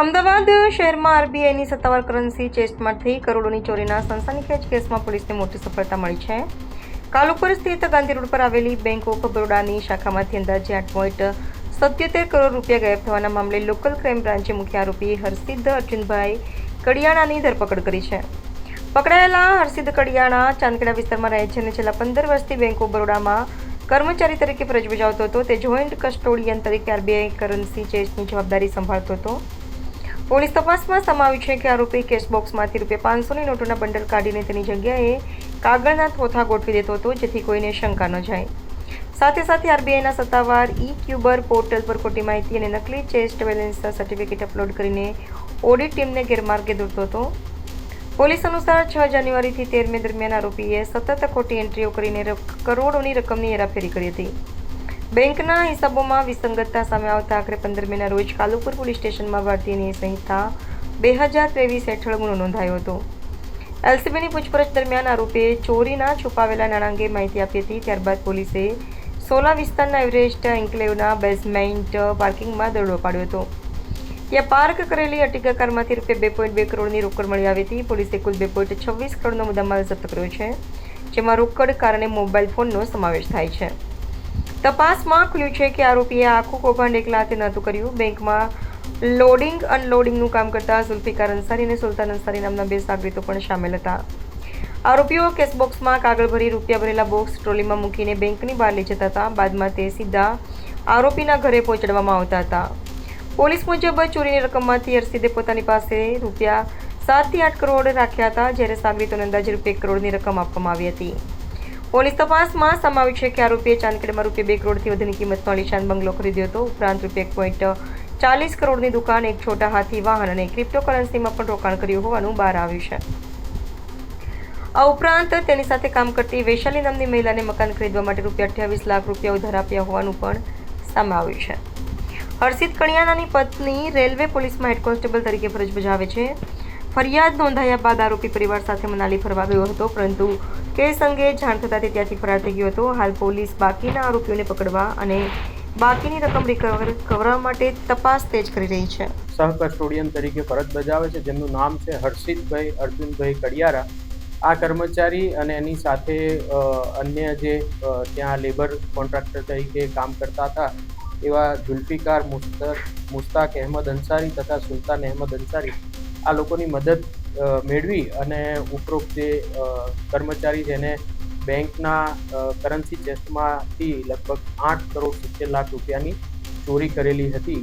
અમદાવાદ શહેરમાં આરબીઆઈની સત્તાવાર કરન્સી ચેસ્ટમાંથી કરોડોની ચોરીના સનસનીખેજ કેસમાં પોલીસને મોટી સફળતા મળી છે. કાલુપુર સ્થિત ગાંધી રોડ પર આવેલી બેંક ઓફ બરોડાની શાખામાંથી અંદાજે 8.77 કરોડ રૂપિયા ગાયબ થવાના મામલે લોકલ ક્રાઇમ બ્રાન્ચે મુખ્ય આરોપી હરસિદ્ધ અર્જુનભાઈ કડિયાણાની ધરપકડ કરી છે. પકડાયેલા હરસિદ્ધ કડિયાણા ચાંદખેડા વિસ્તારમાં રહે છે અને છેલ્લા 15 વર્ષથી બેંક ઓફ બરોડામાં કર્મચારી તરીકે ફરજ બજાવતો હતો. તે જોઈન્ટ કસ્ટોડિયન તરીકે આરબીઆઈ કરન્સી ચેસ્ટની જવાબદારી સંભાળતો હતો. પોલીસ તપાસમાં સામે આવ્યું છે કે આરોપી કેશ બોક્સમાંથી ₹500ની નોટોના બંડલ કાઢીને તેની જગ્યાએ કાગળના થોથા ગોઠવી દેતો હતો, જેથી કોઈને શંકા ન જાય. સાથે સાથે આરબીઆઈના સત્તાવાર ઈ-ક્યુબર પોર્ટલ પર ખોટી માહિતી અને નકલી ચેસ્ટ બેલેન્સ સર્ટિફિકેટ અપલોડ કરીને ઓડિટ ટીમને ગેરમાર્ગે દોરતો હતો. પોલીસ અનુસાર 6 જાન્યુઆરીથી 13 મે દરમિયાન આરોપીએ સતત ખોટી એન્ટ્રીઓ કરીને કરોડોની રકમની હેરાફેરી કરી હતી. બેંકના હિસાબોમાં વિસંગતતા સામે આવતા આખરે 15 મેના રોજ કાલુપુર પોલીસ સ્ટેશનમાં ભારતીય ન્યાય સંહિતા 2023 હેઠળ ગુનો નોંધાયો હતો. એલસીબીની પૂછપરછ દરમિયાન આરોપીએ ચોરીના છુપાવેલા નાણાં અંગે માહિતી આપી હતી. ત્યારબાદ પોલીસે સોલા વિસ્તારના એવરેસ્ટ એન્કલેવના બેઝમેન્ટ પાર્કિંગમાં દરોડો પાડ્યો હતો. ત્યાં પાર્ક કરેલી અર્ટિગા કારમાંથી ₹2.2 કરોડની રોકડ મળી આવી હતી. પોલીસે કુલ 2.26 કરોડનો મુદ્દામાલ જપ્ત કર્યો છે, જેમાં રોકડ કાર અને મોબાઈલ ફોનનો સમાવેશ થાય છે. તપાસમાં ખુલ્યું છે કે આરોપીએ આખું કૌભાંડ એકલા હાથે નહોતું કર્યું. બેંકમાં લોડિંગ અનલોડિંગનું કામ કરતા ઝુલ્ફિકાર અંસારી અને સુલતાન અંસારી નામના 2 સાગરીતો પણ સામેલ હતા. આરોપીઓ કેશબોક્સમાં કાગળ ભરી રૂપિયા ભરેલા બોક્સ ટ્રોલીમાં મૂકીને બેંકની બહાર લઈ જતા હતા. બાદમાં તે સીધા આરોપીના ઘરે પહોંચાડવામાં આવતા હતા. પોલીસ મુજબ ચોરીની રકમમાંથી હરસિદ્ધે પોતાની પાસે ₹7 થી 8 કરોડ રાખ્યા હતા, જ્યારે સાગરીતોને અંદાજે ₹1 કરોડની રકમ આપવામાં આવી હતી. પોલીસ તપાસમાં સામે આવ્યું છે કે આરોપીએ ચાંદખેડામાં ₹2 કરોડથી વધુની કિંમતનો આલિશાન બંગલો ખરીદ્યો હતો. ઉપરાંત ₹1.40 કરોડની દુકાન, એક છોટા હાથી વાહન અને ક્રિપ્ટોકરન્સીમાં પણ રોકાણ કર્યું હોવાનું બહાર આવ્યું છે. આ ઉપરાંત તેની સાથે કામ કરતી વૈશાલી નામની મહિલાને મકાન ખરીદવા માટે ₹28 લાખ ઉધાર આપ્યા હોવાનું પણ સામે આવ્યું છે. હરસિદ્ધ કડિયાણાની પત્ની રેલવે પોલીસમાં હેડ કોન્સ્ટેબલ તરીકે ફરજ બજાવે છે. ફરિયાદ નોંધાયા બાદ આરોપી પરિવાર સાથે મનાલી ફરવા ગયો હતો, પરંતુ કેસ અંગે જાણ થતાં તે ત્યાંથી ફરાર થઈ ગયો હતો. હાલ પોલીસ બાકીના આરોપીઓને પકડવા અને બાકીની રકમ રિકવર કરવા માટે તપાસ તેજ કરી રહી છે. સહ કસ્ટોડિયન તરીકે ફરજ બજાવે છે, જેમનું નામ છે હરસિદ્ધભાઈ અર્જુનભાઈ કડિયારા. આ કર્મચારી અને એની સાથે અન્ય જે ત્યાં લેબર કોન્ટ્રાક્ટર તરીકે કામ કરતા હતા એવા ઝુલ્ફિકાર મુસ્તાક અહેમદ અંસારી તથા સુલતાન અહેમદ અંસારી, આ લોકોની મદદ મેળવી અને ઉપરોક્ત જે કર્મચારી જેને બેંકના કરન્સી ચેસ્ટમાંથી લગભગ 8 કરોડ 70 લાખ રૂપિયાની ચોરી કરેલી હતી,